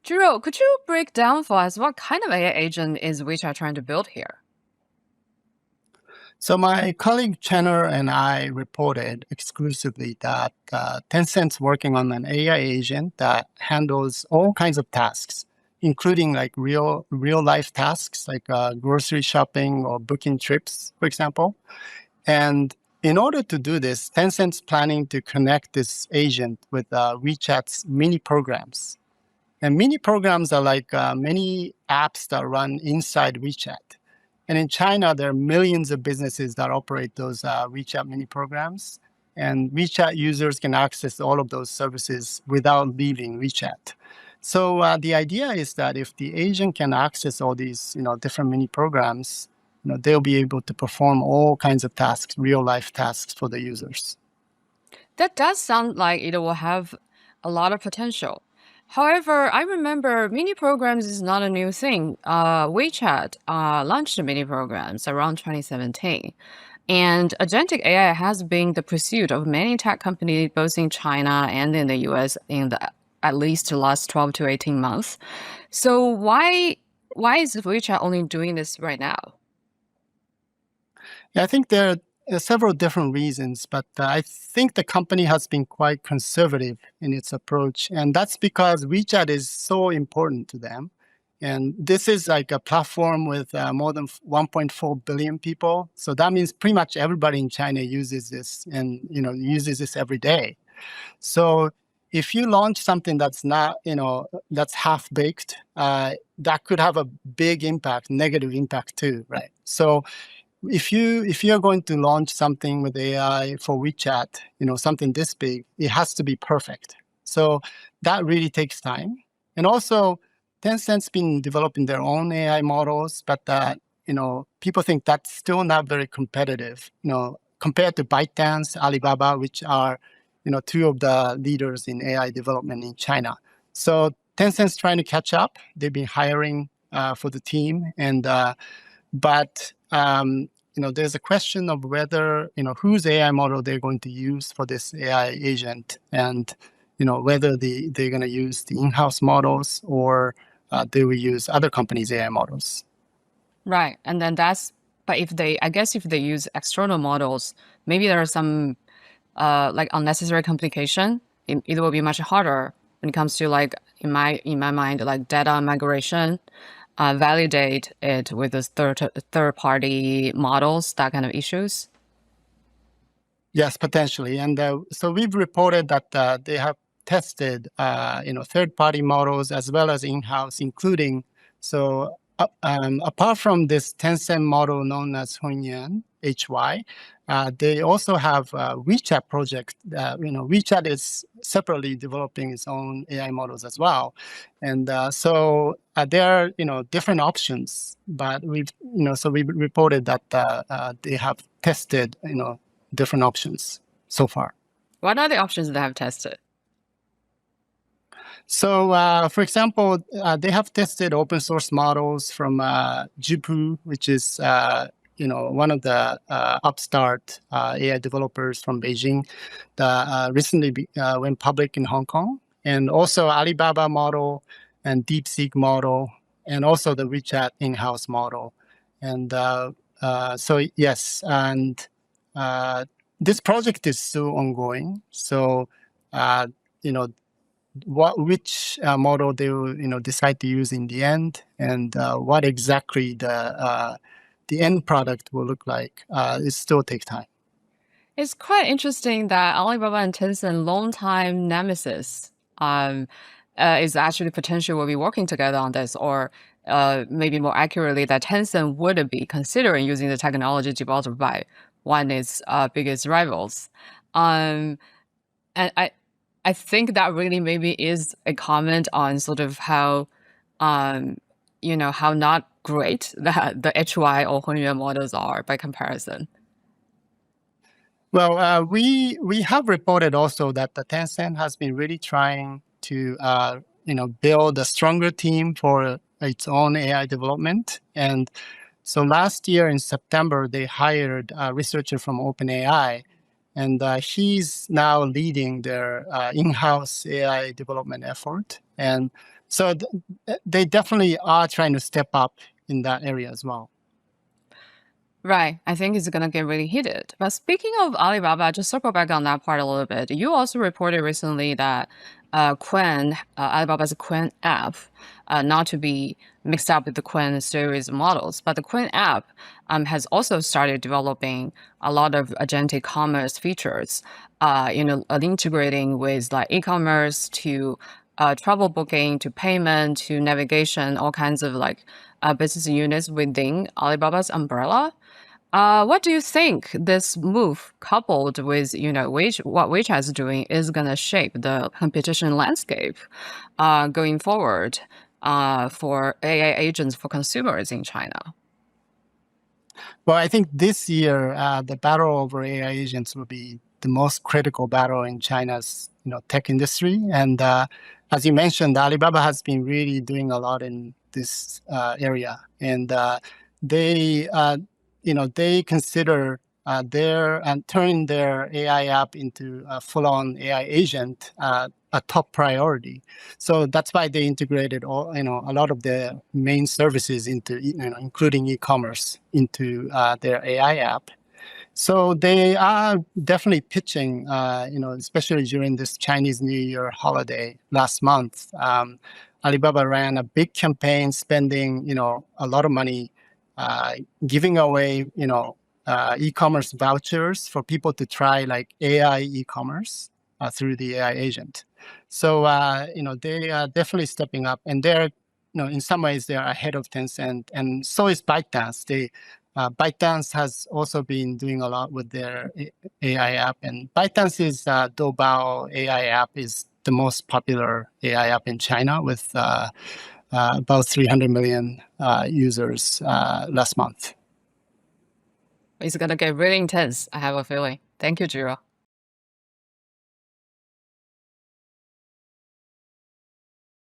Juro, could you break down for us what kind of AI agent is WeChat trying to build here? So my colleague Chenner and I reported exclusively that Tencent's working on an AI agent that handles all kinds of tasks, including like real life tasks like grocery shopping or booking trips, for example. And in order to do this, Tencent's planning to connect this agent with WeChat's mini programs. And mini programs are like many apps that run inside WeChat. And in China, there are millions of businesses that operate those WeChat mini programs. And WeChat users can access all of those services without leaving WeChat. So the idea is that if the agent can access all these, different mini programs, they'll be able to perform all kinds of tasks, real life tasks for the users. That does sound like it will have a lot of potential. However, I remember mini programs is not a new thing. WeChat launched mini programs around 2017. And agentic AI has been the pursuit of many tech companies, both in China and in the US, in at least the last 12 to 18 months. So why is WeChat only doing this right now? Yeah, I think there are several different reasons, but I think the company has been quite conservative in its approach. And that's because WeChat is so important to them. And this is like a platform with more than 1.4 billion people. So that means pretty much everybody in China uses this and uses this every day. So if you launch something that's not, that's half baked, that could have a big impact, negative impact too, right? So if you're going to launch something with AI for WeChat, something this big, it has to be perfect. So that really takes time. And also, Tencent's been developing their own AI models, but people think that's still not very competitive. Compared to ByteDance, Alibaba, which are two of the leaders in AI development in China. So Tencent's trying to catch up. They've been hiring for the team, but there's a question of whether whose AI model they're going to use for this AI agent, and whether they're going to use the in-house models or they will use other companies' AI models. Right. And then but I guess if they use external models, maybe there are some like unnecessary complication. It will be much harder when it comes to like in my mind like data migration, validate it with the third party models, that kind of issues. Yes, potentially. And so we've reported that they have tested third party models as well as in-house, including apart from this Tencent model known as Hunyuan, HY, they also have WeChat project. WeChat is separately developing its own AI models as well, and so there are different options. But we've reported that they have tested different options so far. What are the options that have tested? So, for example, they have tested open source models from Juro, which is one of the upstart AI developers from Beijing that recently went public in Hong Kong, and also Alibaba model and DeepSeek model, and also the WeChat in-house model. And so yes, and this project is still ongoing. So which model they will decide to use in the end, and what exactly the end product will look like, it still takes time. It's quite interesting that Alibaba and Tencent, longtime nemesis, is actually potentially will be working together on this, or maybe more accurately, that Tencent would be considering using the technology developed by one of its biggest rivals. And I think that really maybe is a comment on sort of how, how not great the HY or Hunyuan models are by comparison. Well, we have reported also that the Tencent has been really trying to build a stronger team for its own AI development. And so last year in September, they hired a researcher from OpenAI, and he's now leading their in-house AI development effort. And So they definitely are trying to step up in that area as well. Right. I think it's going to get really heated. But speaking of Alibaba, just circle back on that part a little bit. You also reported recently that Alibaba's Quen app, not to be mixed up with the Quen series models, but the Quen app has also started developing a lot of agentic commerce features, integrating with like e-commerce to travel booking to payment to navigation, all kinds of like business units within Alibaba's umbrella. What do you think this move, coupled with what WeChat is doing, is going to shape the competition landscape going forward for AI agents for consumers in China? Well, I think this year the battle over AI agents will be the most critical battle in China's tech industry. And as you mentioned, Alibaba has been really doing a lot in this area, and they they consider turning their AI app into a full-on AI agent a top priority. So that's why they integrated a lot of the main services into, including e-commerce, into their AI app. So they are definitely pitching, especially during this Chinese New Year holiday last month. Alibaba ran a big campaign, spending, a lot of money, giving away, e-commerce vouchers for people to try like AI e-commerce through the AI agent. So, they are definitely stepping up, and they're, in some ways they are ahead of Tencent, and so is ByteDance. ByteDance has also been doing a lot with their AI app, and ByteDance's Doubao AI app is the most popular AI app in China with about 300 million users last month. It's going to get really intense, I have a feeling. Thank you, Jiro.